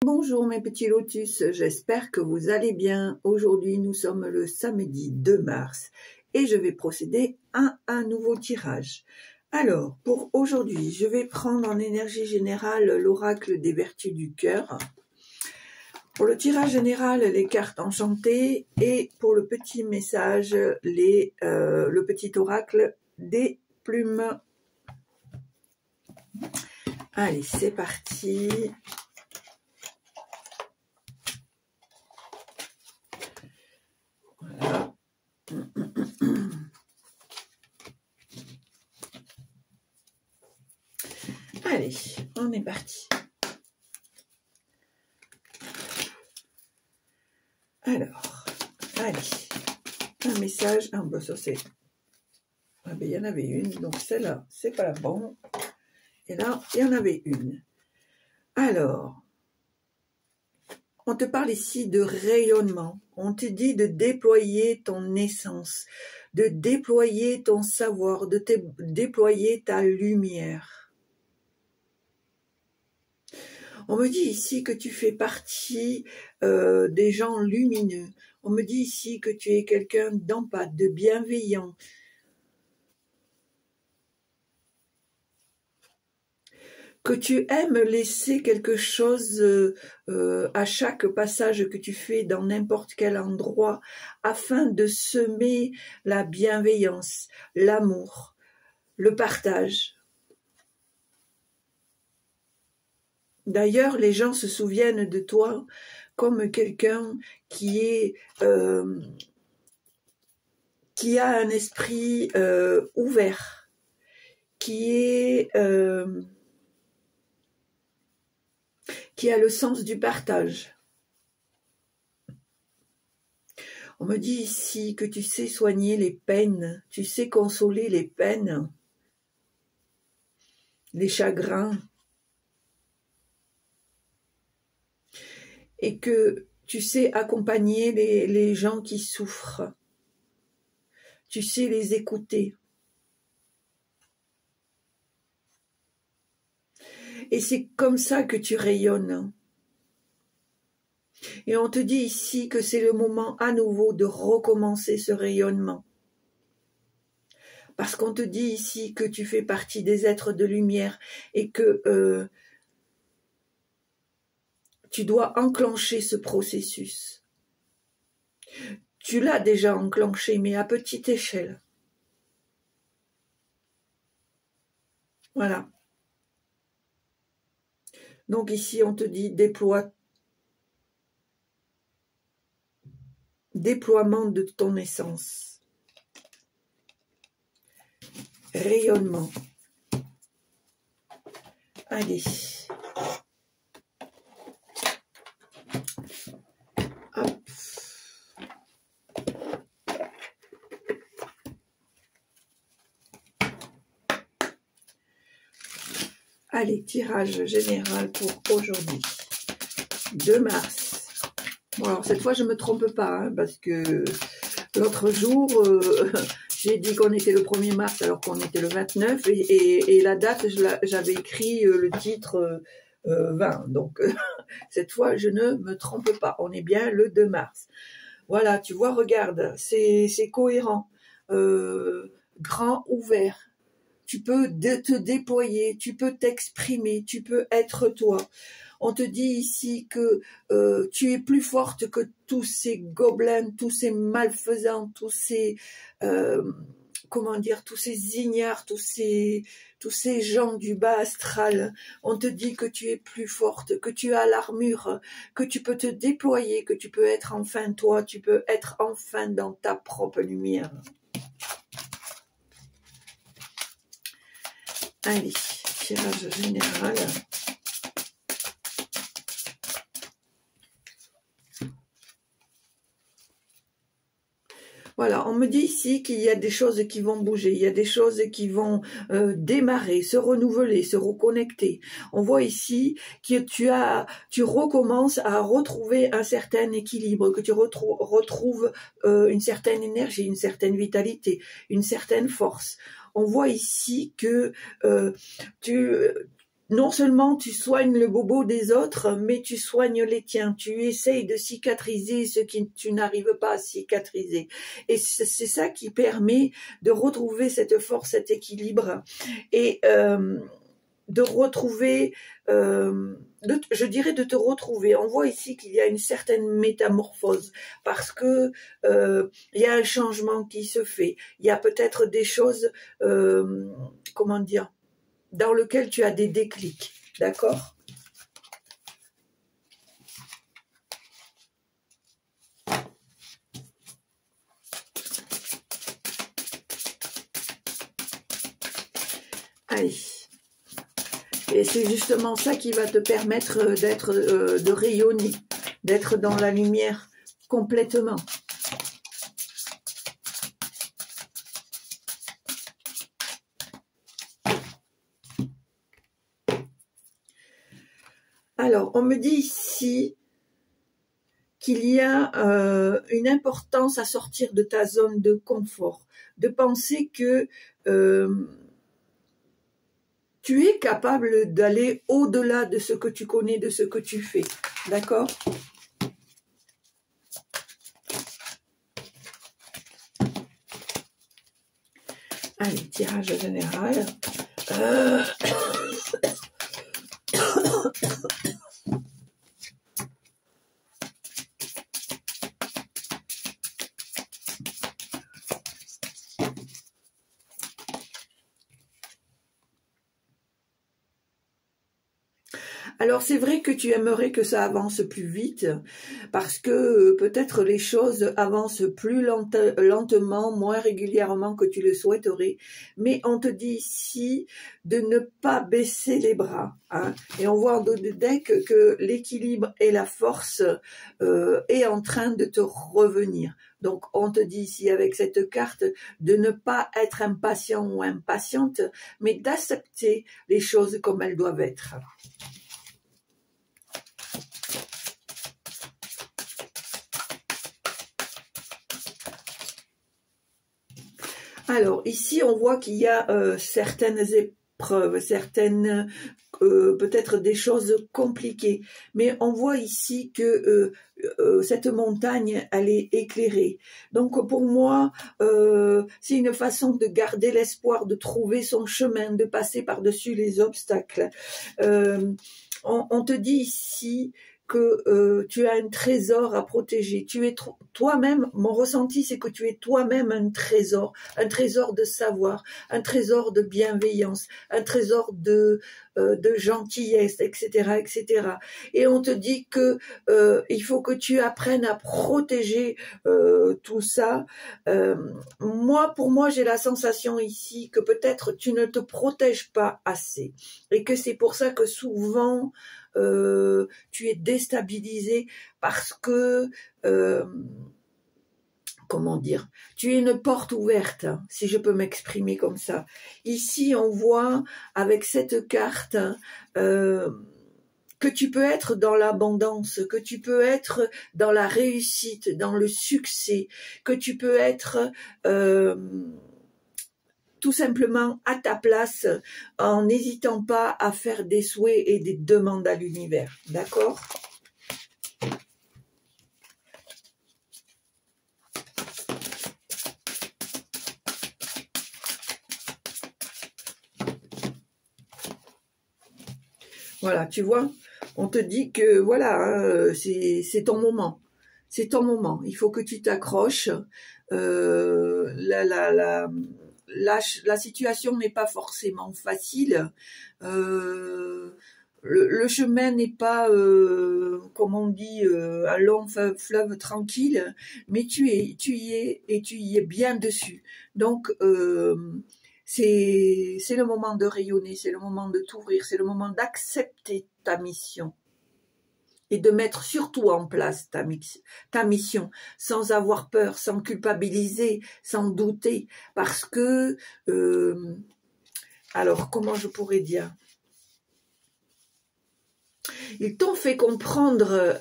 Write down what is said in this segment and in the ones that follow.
Bonjour mes petits lotus, j'espère que vous allez bien. Aujourd'hui nous sommes le samedi 2 mars et je vais procéder à un nouveau tirage. Alors pour aujourd'hui je vais prendre en énergie générale l'oracle des vertus du cœur. Pour le tirage général les cartes enchantées et pour le petit message le petit oracle des plumes. Allez c'est parti. Voilà. Allez, on est parti. Alors, allez, un message. Ah, ben ça c'est. Ah, ben il y en avait une, donc celle-là, c'est pas la bonne. Et là, il y en avait une. Alors, on te parle ici de rayonnement. On te dit de déployer ton essence, de déployer ton savoir, de déployer ta lumière. On me dit ici que tu fais partie des gens lumineux. On me dit ici que tu es quelqu'un d'empathique, de bienveillant. Que tu aimes laisser quelque chose à chaque passage que tu fais dans n'importe quel endroit afin de semer la bienveillance, l'amour, le partage. D'ailleurs, les gens se souviennent de toi comme quelqu'un qui a un esprit ouvert, qui a le sens du partage. On me dit ici que tu sais soigner les peines, tu sais consoler les peines, les chagrins, et que tu sais accompagner les gens qui souffrent. Tu sais les écouter. Et c'est comme ça que tu rayonnes. Et on te dit ici que c'est le moment à nouveau de recommencer ce rayonnement. Parce qu'on te dit ici que tu fais partie des êtres de lumière et que tu dois enclencher ce processus. Tu l'as déjà enclenché, mais à petite échelle. Voilà. Donc ici, on te dit déploiement de ton essence. Rayonnement. Allez. Hop. Allez, tirage général pour aujourd'hui. 2 mars. Bon, alors cette fois, je ne me trompe pas, hein, parce que l'autre jour, j'ai dit qu'on était le 1er mars alors qu'on était le 29, et la date, j'avais écrit le titre 20. Donc, cette fois, je ne me trompe pas. On est bien le 2 mars. Voilà, tu vois, regarde, c'est cohérent. Grand, ouvert. Tu peux te déployer, tu peux t'exprimer, tu peux être toi. On te dit ici que tu es plus forte que tous ces gobelins, tous ces malfaisants, tous ces tous ces ignares, tous ces gens du bas astral. On te dit que tu es plus forte, que tu as l'armure, que tu peux te déployer, que tu peux être enfin toi, tu peux être enfin dans ta propre lumière. Allez, tirage général. Voilà, on me dit ici qu'il y a des choses qui vont bouger, il y a des choses qui vont démarrer, se renouveler, se reconnecter. On voit ici que tu recommences à retrouver un certain équilibre, que tu retrouves une certaine énergie, une certaine vitalité, une certaine force. On voit ici que non seulement tu soignes le bobo des autres, mais tu soignes les tiens. Tu essayes de cicatriser ce que tu n'arrives pas à cicatriser. Et c'est ça qui permet de retrouver cette force, cet équilibre et de retrouver, je dirais de te retrouver. On voit ici qu'il y a une certaine métamorphose parce que il y a un changement qui se fait. Il y a peut-être des choses, comment dire, dans lequel tu as des déclics, d'accord? Allez. Et c'est justement ça qui va te permettre de rayonner, d'être dans la lumière complètement. Alors, on me dit ici qu'il y a une importance à sortir de ta zone de confort, de penser que tu es capable d'aller au-delà de ce que tu connais, de ce que tu fais, d'accord? Allez, tirage général. Alors c'est vrai que tu aimerais que ça avance plus vite parce que peut-être les choses avancent plus lentement, moins régulièrement que tu le souhaiterais, mais on te dit ici de ne pas baisser les bras. Hein, et on voit en dos de deck que l'équilibre et la force est en train de te revenir. Donc on te dit ici avec cette carte de ne pas être impatient ou impatiente, mais d'accepter les choses comme elles doivent être. Alors, ici, on voit qu'il y a certaines épreuves, certaines, peut-être des choses compliquées. Mais on voit ici que cette montagne, elle est éclairée. Donc, pour moi, c'est une façon de garder l'espoir, de trouver son chemin, de passer par-dessus les obstacles. On te dit ici que tu as un trésor à protéger. Tu es toi-même, mon ressenti, c'est que tu es toi-même un trésor de savoir, un trésor de bienveillance, un trésor de gentillesse, etc., etc. Et on te dit que il faut que tu apprennes à protéger tout ça. Pour moi, j'ai la sensation ici que peut-être tu ne te protèges pas assez et que c'est pour ça que souvent tu es déstabilisé parce que comment dire, tu es une porte ouverte, si je peux m'exprimer comme ça. Ici, on voit avec cette carte que tu peux être dans l'abondance, que tu peux être dans la réussite, dans le succès, que tu peux être tout simplement à ta place en n'hésitant pas à faire des souhaits et des demandes à l'univers. D'accord ? Voilà, tu vois, on te dit que voilà, hein, c'est ton moment. C'est ton moment. Il faut que tu t'accroches. La situation n'est pas forcément facile. Le chemin n'est pas, comme on dit, un long fleuve tranquille, mais tu y es et tu y es bien dessus. Donc, c'est le moment de rayonner, c'est le moment de t'ouvrir, c'est le moment d'accepter ta mission et de mettre surtout en place ta mission, sans avoir peur, sans culpabiliser, sans douter, parce que, alors comment je pourrais dire, ils t'ont fait comprendre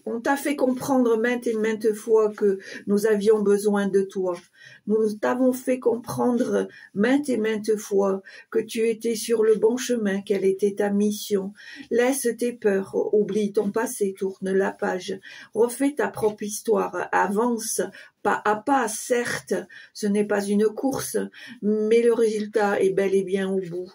On t'a fait comprendre maintes et maintes fois que nous avions besoin de toi. Nous t'avons fait comprendre maintes et maintes fois que tu étais sur le bon chemin, quelle était ta mission. Laisse tes peurs, oublie ton passé, tourne la page, refais ta propre histoire, avance pas à pas, certes, ce n'est pas une course, mais le résultat est bel et bien au bout.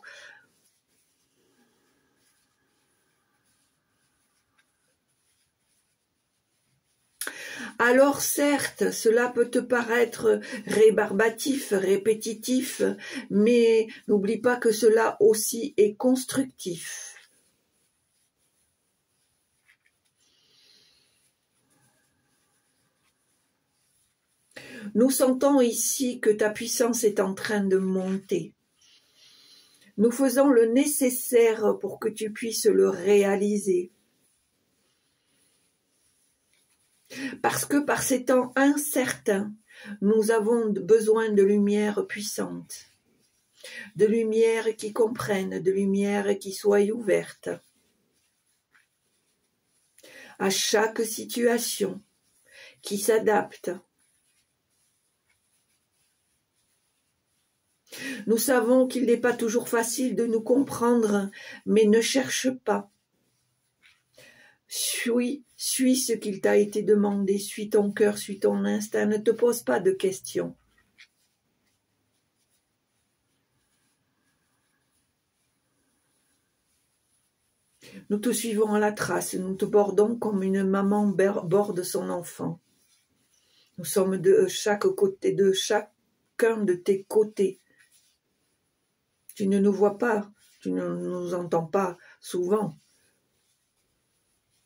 Alors certes, cela peut te paraître rébarbatif, répétitif, mais n'oublie pas que cela aussi est constructif. Nous sentons ici que ta puissance est en train de monter. Nous faisons le nécessaire pour que tu puisses le réaliser. Parce que par ces temps incertains, nous avons besoin de lumière puissante, de lumière qui comprenne, de lumière qui soit ouverte à chaque situation, qui s'adapte. Nous savons qu'il n'est pas toujours facile de nous comprendre, mais ne cherche pas. Suis ce qu'il t'a été demandé, suis ton cœur, suis ton instinct, ne te pose pas de questions. Nous te suivons à la trace, nous te bordons comme une maman borde son enfant. Nous sommes de chaque côté, de chacun de tes côtés. Tu ne nous vois pas, tu ne nous entends pas souvent,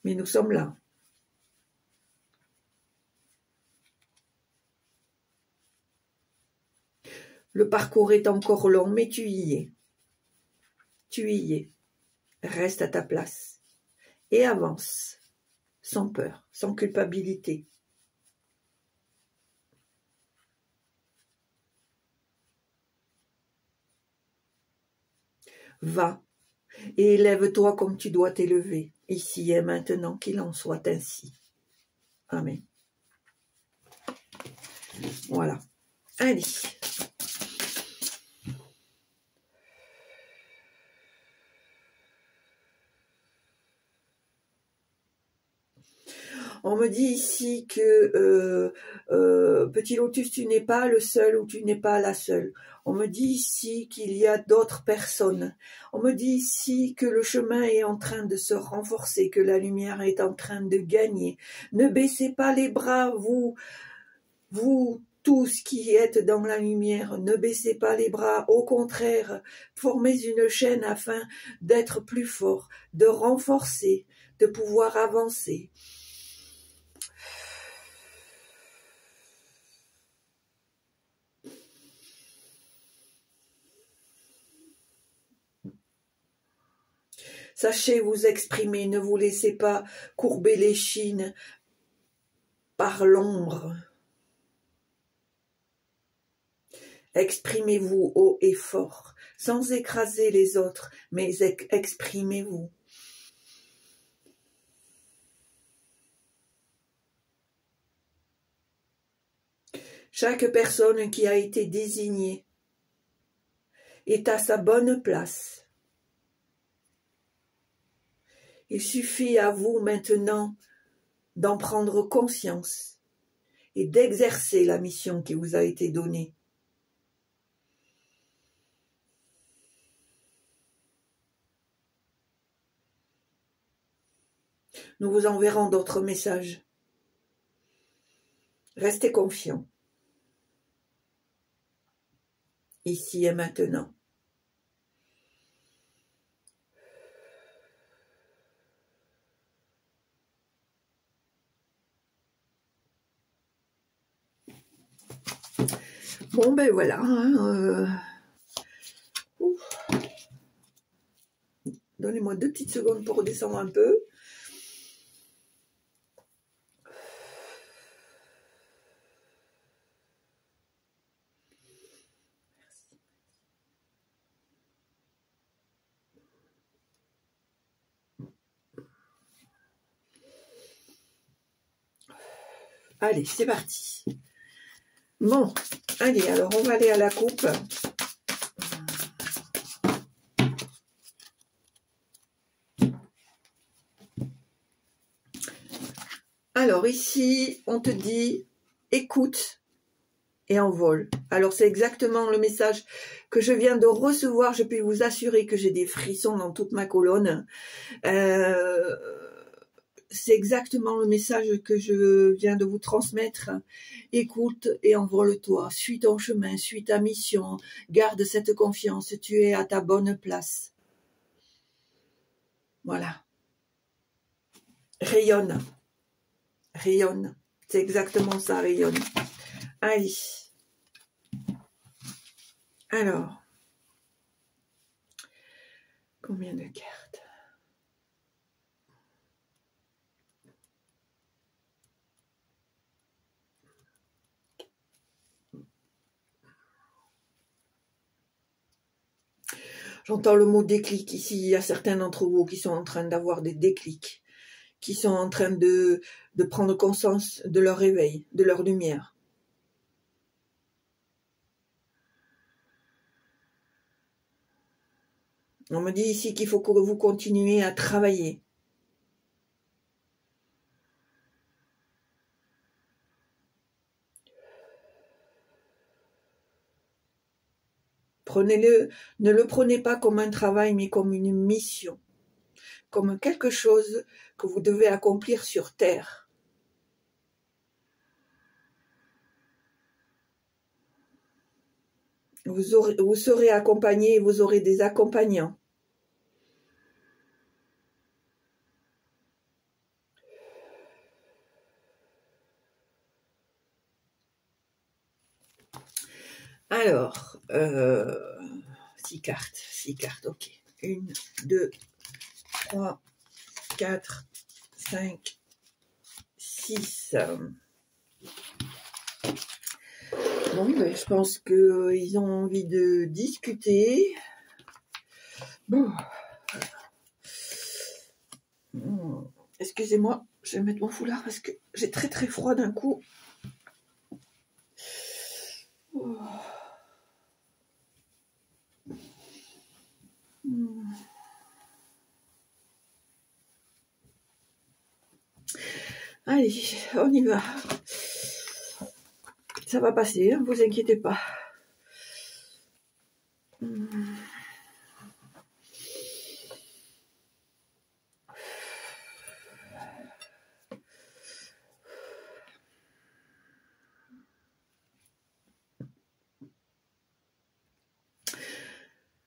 mais nous sommes là. Le parcours est encore long, mais tu y es. Tu y es. Reste à ta place et avance, sans peur, sans culpabilité. Va et élève-toi comme tu dois t'élever, ici et maintenant, qu'il en soit ainsi. Amen. Voilà. Allez. On me dit ici que, Petit Lotus, tu n'es pas le seul ou tu n'es pas la seule. On me dit ici qu'il y a d'autres personnes. On me dit ici que le chemin est en train de se renforcer, que la lumière est en train de gagner. Ne baissez pas les bras, vous tous qui êtes dans la lumière, ne baissez pas les bras. Au contraire, formez une chaîne afin d'être plus fort, de renforcer, de pouvoir avancer. Sachez vous exprimer, ne vous laissez pas courber l'échine par l'ombre. Exprimez-vous haut et fort, sans écraser les autres, mais exprimez-vous. Chaque personne qui a été désignée est à sa bonne place. Il suffit à vous maintenant d'en prendre conscience et d'exercer la mission qui vous a été donnée. Nous vous enverrons d'autres messages. Restez confiants. Ici et maintenant. Bon, ben voilà. Donnez-moi 2 petites secondes pour redescendre un peu. Allez, c'est parti. Bon, allez, alors on va aller à la coupe. Alors ici, on te dit, écoute et envole. Alors c'est exactement le message que je viens de recevoir. Je peux vous assurer que j'ai des frissons dans toute ma colonne. C'est exactement le message que je viens de vous transmettre. Écoute et envole-toi. Suis ton chemin, suis ta mission. Garde cette confiance. Tu es à ta bonne place. Voilà. Rayonne. Rayonne. C'est exactement ça, rayonne. Allez. Alors. Combien de cartes? J'entends le mot déclic ici. Il y a certains d'entre vous qui sont en train d'avoir des déclics, qui sont en train de prendre conscience de leur réveil, de leur lumière. On me dit ici qu'il faut que vous continuiez à travailler. Prenez-le, ne le prenez pas comme un travail, mais comme une mission, comme quelque chose que vous devez accomplir sur Terre. Vous serez accompagné et vous aurez des accompagnants. Alors, 6 cartes, ok. 1, 2, 3, 4, 5, 6. Bon, ben, je pense qu'ils ont envie de discuter. Bon. Excusez-moi, je vais mettre mon foulard parce que j'ai très très froid d'un coup. Oh. Allez, on y va. Ça va passer, hein, vous inquiétez pas.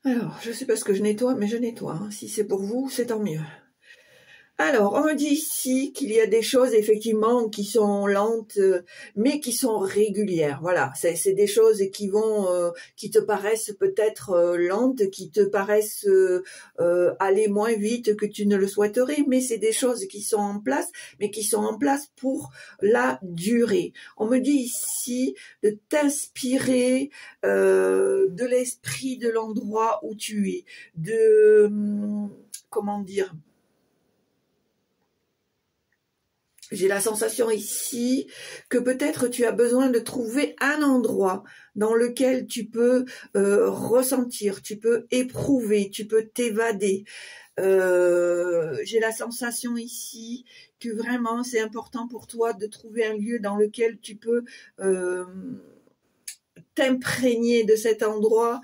Alors, je sais pas ce que je nettoie, mais je nettoie. Hein. Si c'est pour vous, c'est tant mieux. Alors, on me dit ici qu'il y a des choses, effectivement, qui sont lentes, mais qui sont régulières. Voilà, c'est des choses qui vont, qui te paraissent peut-être lentes, qui te paraissent aller moins vite que tu ne le souhaiterais, mais c'est des choses qui sont en place, mais qui sont en place pour la durée. On me dit ici de t'inspirer de l'esprit de l'endroit où tu es, de, comment dire, j'ai la sensation ici que peut-être tu as besoin de trouver un endroit dans lequel tu peux ressentir, tu peux éprouver, tu peux t'évader. J'ai la sensation ici que vraiment c'est important pour toi de trouver un lieu dans lequel tu peux t'imprégner de cet endroit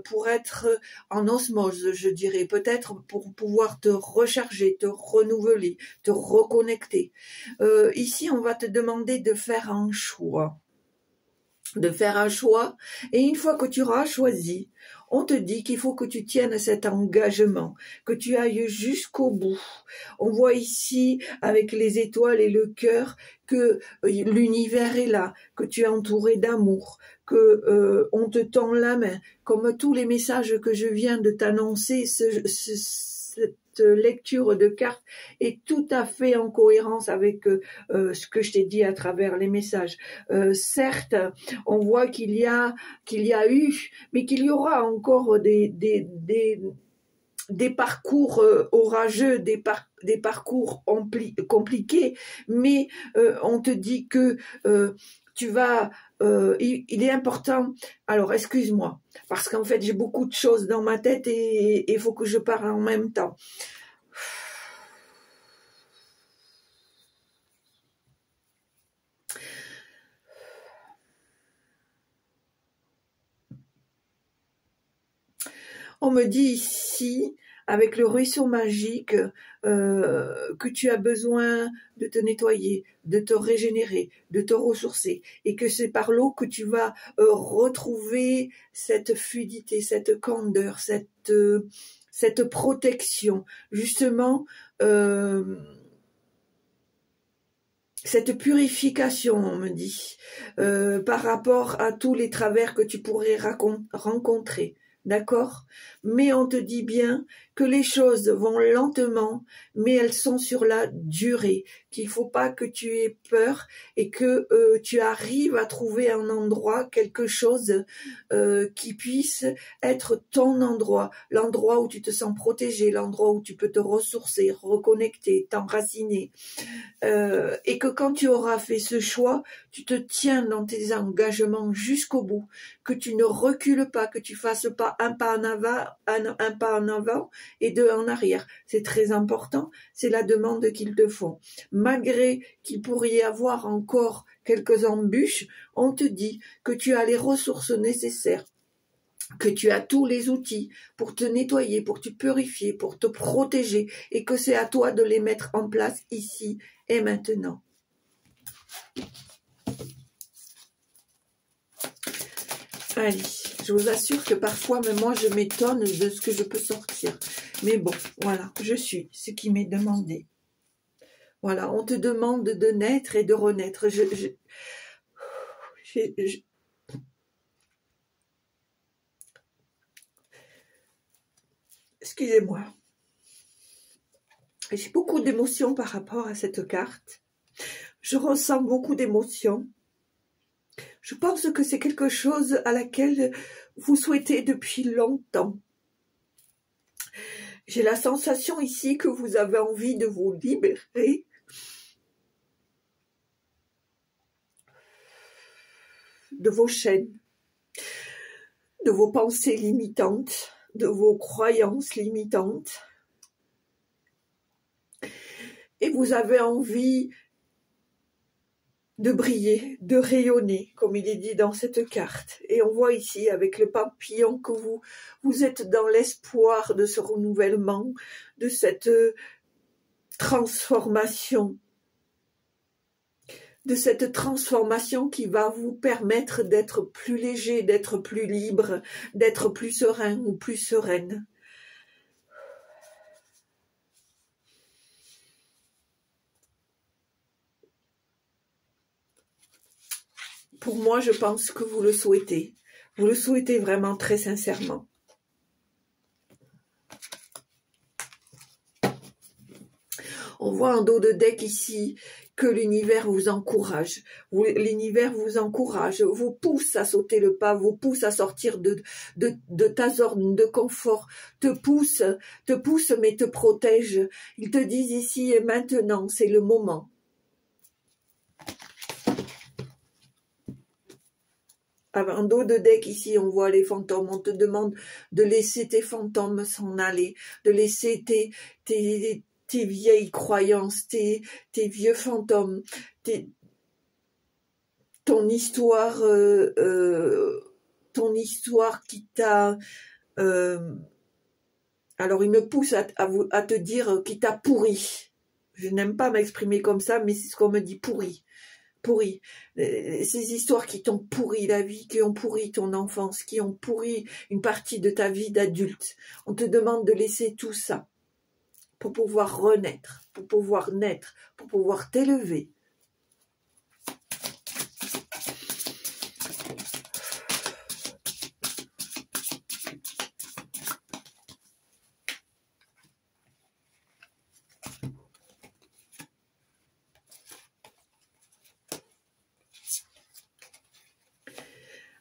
pour être en osmose, je dirais, peut-être pour pouvoir te recharger, te renouveler, te reconnecter. Ici, on va te demander de faire un choix. Et une fois que tu auras choisi, on te dit qu'il faut que tu tiennes cet engagement, que tu ailles jusqu'au bout. On voit ici, avec les étoiles et le cœur, que l'univers est là, que tu es entouré d'amour, que on te tend la main. Comme tous les messages que je viens de t'annoncer, cette lecture de cartes est tout à fait en cohérence avec ce que je t'ai dit à travers les messages. Certes, on voit qu'il y a eu, mais qu'il y aura encore des des parcours orageux, des parcours compliqués, mais on te dit que tu vas... il est important... Alors, excuse-moi, parce qu'en fait, j'ai beaucoup de choses dans ma tête et il faut que je parle en même temps. On me dit ici, avec le ruisseau magique, que tu as besoin de te nettoyer, de te régénérer, de te ressourcer, et que c'est par l'eau que tu vas retrouver cette fluidité, cette candeur, cette protection, justement, cette purification, on me dit, par rapport à tous les travers que tu pourrais rencontrer. D'accord? Mais on te dit bien que les choses vont lentement, mais elles sont sur la durée, qu'il faut pas que tu aies peur et que tu arrives à trouver un endroit, quelque chose qui puisse être ton endroit, l'endroit où tu te sens protégé, l'endroit où tu peux te ressourcer, reconnecter, t'enraciner. Et que quand tu auras fait ce choix, tu te tiens dans tes engagements jusqu'au bout, que tu ne recules pas, que tu fasses pas un pas en avant et deux en arrière. C'est très important, c'est la demande qu'ils te font. Malgré qu'il pourrait y avoir encore quelques embûches, on te dit que tu as les ressources nécessaires, que tu as tous les outils pour te nettoyer, pour te purifier, pour te protéger, et que c'est à toi de les mettre en place ici et maintenant. Allez, je vous assure que parfois, même moi, je m'étonne de ce que je peux sortir. Mais bon, voilà, je suis ce qui m'est demandé. Voilà, on te demande de naître et de renaître. Excusez-moi. J'ai beaucoup d'émotions par rapport à cette carte. Je ressens beaucoup d'émotions. Je pense que c'est quelque chose à laquelle vous souhaitez depuis longtemps. J'ai la sensation ici que vous avez envie de vous libérer. De vos chaînes, de vos pensées limitantes, de vos croyances limitantes. Et vous avez envie de briller, de rayonner, comme il est dit dans cette carte. Et on voit ici, avec le papillon, que vous êtes dans l'espoir de ce renouvellement, de cette transformation, qui va vous permettre d'être plus léger, d'être plus libre, d'être plus serein ou plus sereine. Pour moi, je pense que vous le souhaitez. Vous le souhaitez vraiment très sincèrement. On voit en dos de deck ici que l'univers vous encourage. L'univers vous encourage, vous pousse à sauter le pas, vous pousse à sortir de ta zone de confort, te pousse mais te protège. Ils te disent ici et maintenant, c'est le moment. En dos de deck ici, on voit les fantômes. On te demande de laisser tes fantômes s'en aller, de laisser tes vieilles croyances, tes vieux fantômes, ton histoire qui t'a... alors, il me pousse à te dire qui t'a pourri. Je n'aime pas m'exprimer comme ça, mais c'est ce qu'on me dit, pourri. Pourri. Ces histoires qui t'ont pourri la vie, qui ont pourri ton enfance, qui ont pourri une partie de ta vie d'adulte. On te demande de laisser tout ça pour pouvoir renaître, pour pouvoir naître, pour pouvoir t'élever.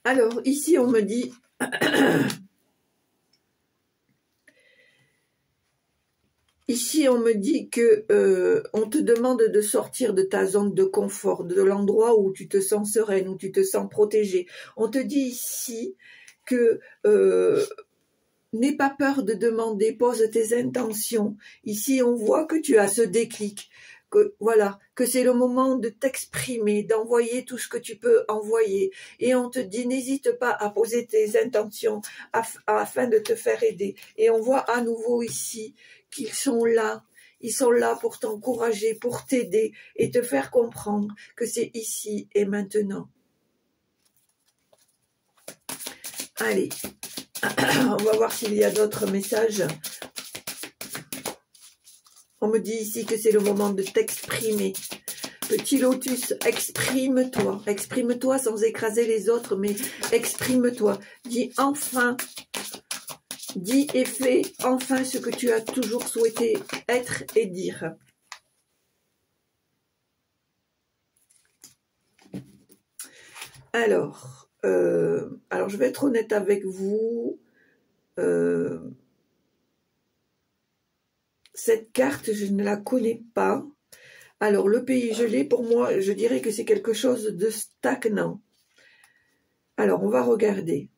Alors, ici, on me dit ici, on me dit que on te demande de sortir de ta zone de confort, de l'endroit où tu te sens sereine, où tu te sens protégée. On te dit ici que n'aie pas peur de demander, pose tes intentions. Ici, on voit que tu as ce déclic, que voilà, que c'est le moment de t'exprimer, d'envoyer tout ce que tu peux envoyer. Et on te dit, n'hésite pas à poser tes intentions afin de te faire aider. Et on voit à nouveau ici qu'ils sont là. Ils sont là pour t'encourager, pour t'aider et te faire comprendre que c'est ici et maintenant. Allez, on va voir s'il y a d'autres messages. On me dit ici que c'est le moment de t'exprimer. Petit lotus, exprime-toi. Exprime-toi sans écraser les autres, mais exprime-toi. Dis enfin, dis et fais enfin ce que tu as toujours souhaité être et dire. Alors, je vais être honnête avec vous. Cette carte, je ne la connais pas. Alors, le pays gelé, pour moi, je dirais que c'est quelque chose de stagnant. Alors, on va regarder.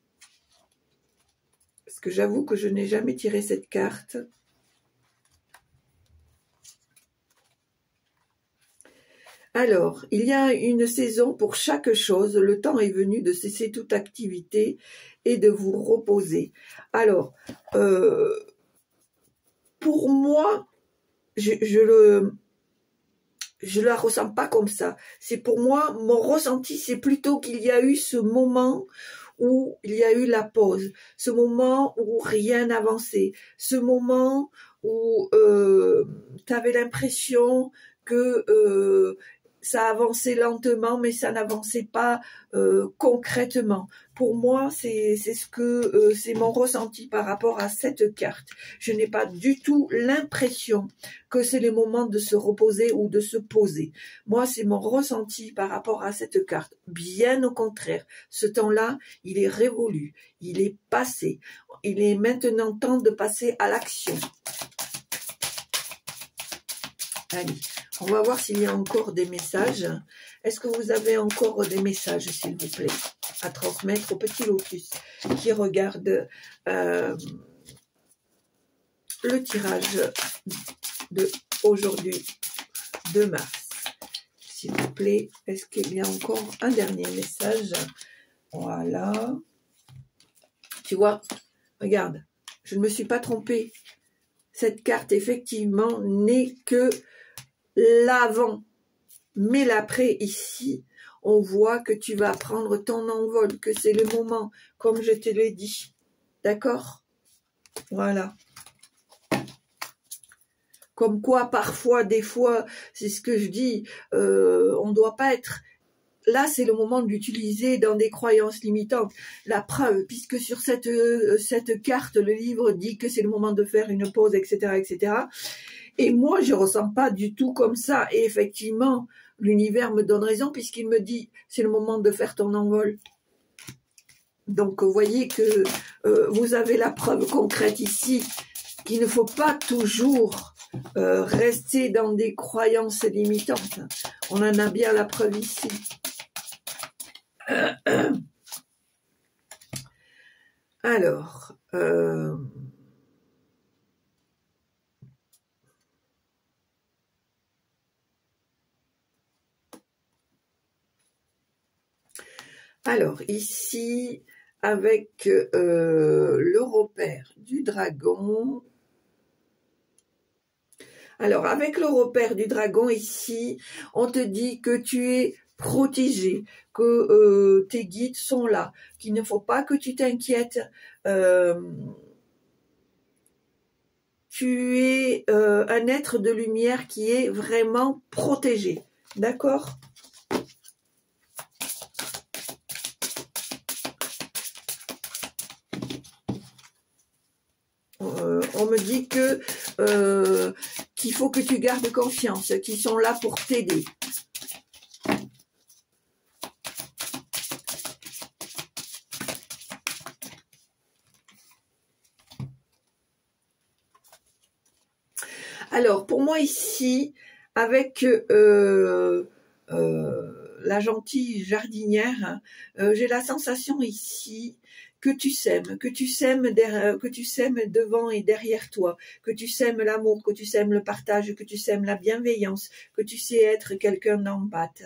Parce que j'avoue que je n'ai jamais tiré cette carte. Alors, il y a une saison pour chaque chose. Le temps est venu de cesser toute activité et de vous reposer. Alors, pour moi, je la ressens pas comme ça. C'est pour moi, mon ressenti, c'est plutôt qu'il y a eu ce moment où il y a eu la pause, ce moment où rien n'avançait, ce moment où tu avais l'impression que ça avançait lentement, mais ça n'avançait pas concrètement. Pour moi, c'est mon ressenti par rapport à cette carte. Je n'ai pas du tout l'impression que c'est le moment de se reposer ou de se poser. Moi, c'est mon ressenti par rapport à cette carte. Bien au contraire, ce temps-là, il est révolu, il est passé. Il est maintenant temps de passer à l'action. Allez. On va voir s'il y a encore des messages. Est-ce que vous avez encore des messages, s'il vous plaît, à transmettre au petit lotus qui regarde le tirage de aujourd'hui, 2 mars. S'il vous plaît, est-ce qu'il y a encore un dernier message? Voilà. Tu vois, regarde, je ne me suis pas trompée. Cette carte, effectivement, n'est que l'avant, mais l'après ici, on voit que tu vas prendre ton envol, que c'est le moment, comme je te l'ai dit. D'accord? Voilà. Comme quoi, parfois, des fois, c'est ce que je dis, on ne doit pas être... Là, c'est le moment d'utiliser dans des croyances limitantes. La preuve, puisque sur cette carte, le livre dit que c'est le moment de faire une pause, etc., etc., et moi, je ressens pas du tout comme ça. Et effectivement, l'univers me donne raison puisqu'il me dit, c'est le moment de faire ton envol. Donc, vous voyez que vous avez la preuve concrète ici qu'il ne faut pas toujours rester dans des croyances limitantes. On en a bien la preuve ici. Alors... Alors, ici, avec le repère du dragon. Alors, avec le repère du dragon, ici, on te dit que tu es protégé, que tes guides sont là, qu'il ne faut pas que tu t'inquiètes. Tu es un être de lumière qui est vraiment protégé. D'accord ? On me dit que qu'il faut que tu gardes confiance, qu'ils sont là pour t'aider. Alors, pour moi ici, avec la gentille jardinière, j'ai la sensation ici que tu sèmes devant et derrière toi, que tu sèmes l'amour, que tu sèmes le partage, que tu sèmes la bienveillance, que tu sais être quelqu'un d'empathe.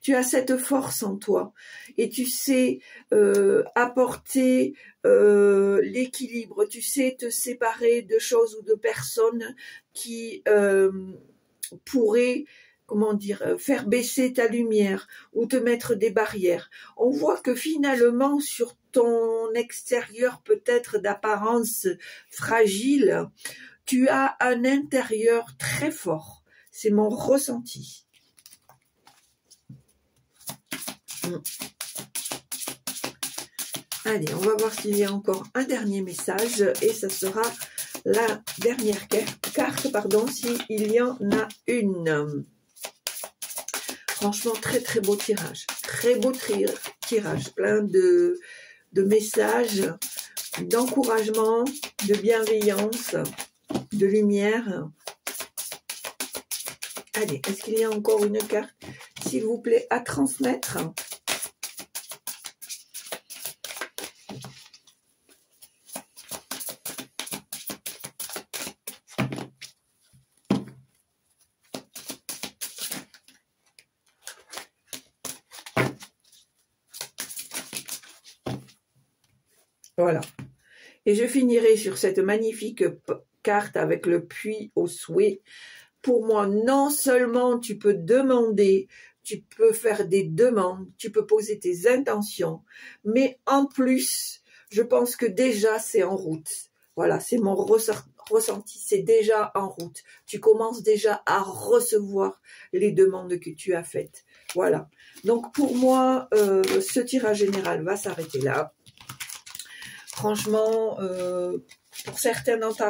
Tu as cette force en toi et tu sais apporter l'équilibre, tu sais te séparer de choses ou de personnes qui pourraient, comment dire, faire baisser ta lumière ou te mettre des barrières. On voit que finalement sur ton extérieur peut-être d'apparence fragile, tu as un intérieur très fort. C'est mon ressenti. Allez, on va voir s'il y a encore un dernier message et ça sera la dernière carte, pardon, s'il y en a une. Franchement, très très beau tirage. Très beau tirage, plein de messages, d'encouragement, de bienveillance, de lumière. Allez, est-ce qu'il y a encore une carte, s'il vous plaît, à transmettre? Voilà. Et je finirai sur cette magnifique carte avec le puits au souhait. Pour moi, non seulement tu peux demander, tu peux faire des demandes, tu peux poser tes intentions, mais en plus, je pense que déjà c'est en route. Voilà, c'est mon ressenti, c'est déjà en route. Tu commences déjà à recevoir les demandes que tu as faites. Voilà. Donc pour moi, ce tirage général va s'arrêter là. Franchement, pour certains d'entre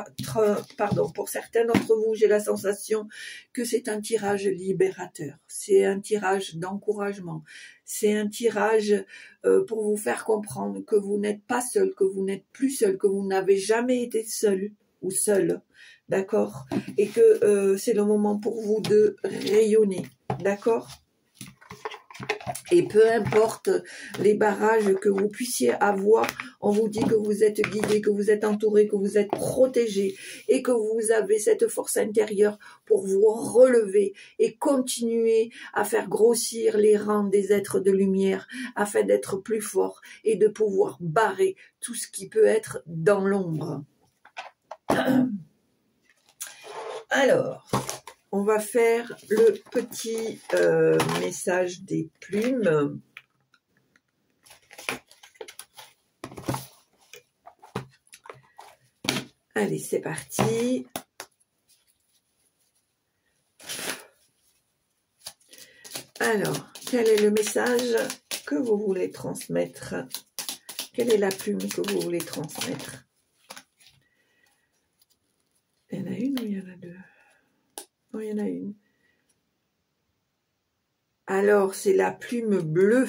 vous, j'ai la sensation que c'est un tirage libérateur, c'est un tirage d'encouragement, c'est un tirage pour vous faire comprendre que vous n'êtes pas seul, que vous n'êtes plus seul, que vous n'avez jamais été seul ou seul, d'accord? Et que c'est le moment pour vous de rayonner, d'accord? Et peu importe les barrages que vous puissiez avoir, on vous dit que vous êtes guidé, que vous êtes entouré, que vous êtes protégé et que vous avez cette force intérieure pour vous relever et continuer à faire grossir les rangs des êtres de lumière afin d'être plus fort et de pouvoir barrer tout ce qui peut être dans l'ombre. Alors, on va faire le petit message des plumes. Allez, c'est parti. Alors, quel est le message que vous voulez transmettre? Quelle est la plume que vous voulez transmettre? Il y en a une ou il y en a deux? Non, il y en a une. Alors, c'est la plume bleue.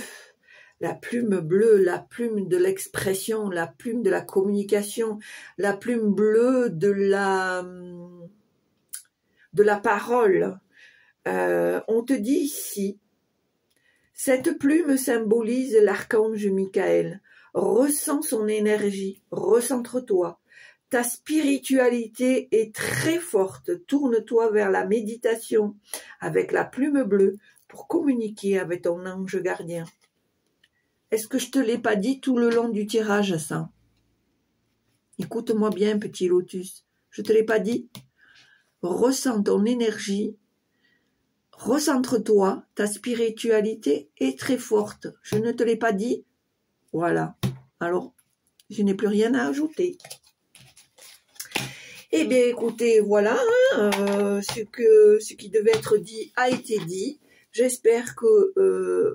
La plume bleue, la plume de l'expression, la plume de la communication, la plume bleue de la parole. On te dit ici, cette plume symbolise l'archange Michael. Ressens son énergie, recentre-toi. Ta spiritualité est très forte. Tourne-toi vers la méditation avec la plume bleue pour communiquer avec ton ange gardien. Est-ce que je te l'ai pas dit tout le long du tirage, ça? Écoute-moi bien, petit lotus. Je te l'ai pas dit? Ressens ton énergie. Recentre-toi. Ta spiritualité est très forte. Je ne te l'ai pas dit? Voilà. Alors, je n'ai plus rien à ajouter. Eh bien, écoutez, voilà, ce qui devait être dit a été dit. J'espère que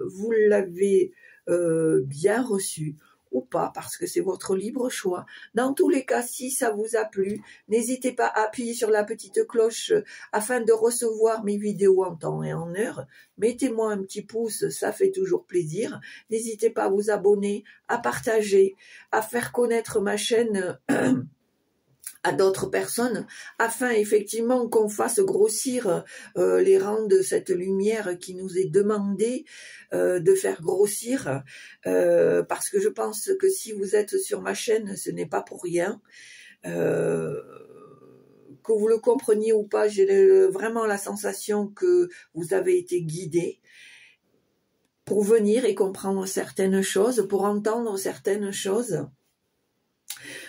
vous l'avez bien reçu ou pas, parce que c'est votre libre choix. Dans tous les cas, si ça vous a plu, n'hésitez pas à appuyer sur la petite cloche afin de recevoir mes vidéos en temps et en heure. Mettez-moi un petit pouce, ça fait toujours plaisir. N'hésitez pas à vous abonner, à partager, à faire connaître ma chaîne à d'autres personnes, afin effectivement qu'on fasse grossir les rangs de cette lumière qui nous est demandée de faire grossir, parce que je pense que si vous êtes sur ma chaîne, ce n'est pas pour rien. Que vous le compreniez ou pas, j'ai vraiment la sensation que vous avez été guidé pour venir et comprendre certaines choses, pour entendre certaines choses.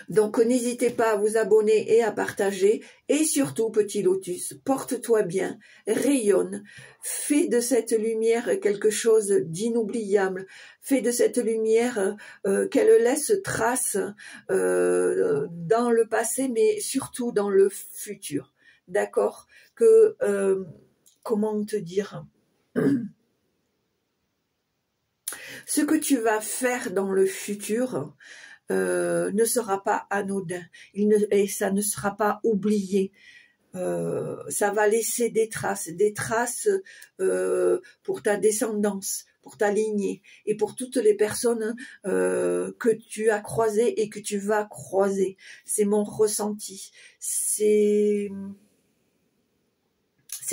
Donc n'hésitez pas à vous abonner et à partager, et surtout petit lotus, porte-toi bien, rayonne, fais de cette lumière quelque chose d'inoubliable, fais de cette lumière qu'elle laisse trace dans le passé, mais surtout dans le futur, d'accord? Que, comment te dire, ce que tu vas faire dans le futur ne sera pas anodin, et ça ne sera pas oublié. Ça va laisser des traces pour ta descendance, pour ta lignée, et pour toutes les personnes que tu as croisées et que tu vas croiser. C'est mon ressenti, c'est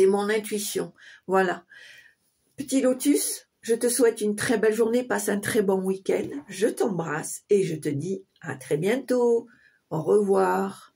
mon intuition. Voilà. Petit lotus, je te souhaite une très belle journée, passe un très bon week-end, je t'embrasse et je te dis à très bientôt. Au revoir.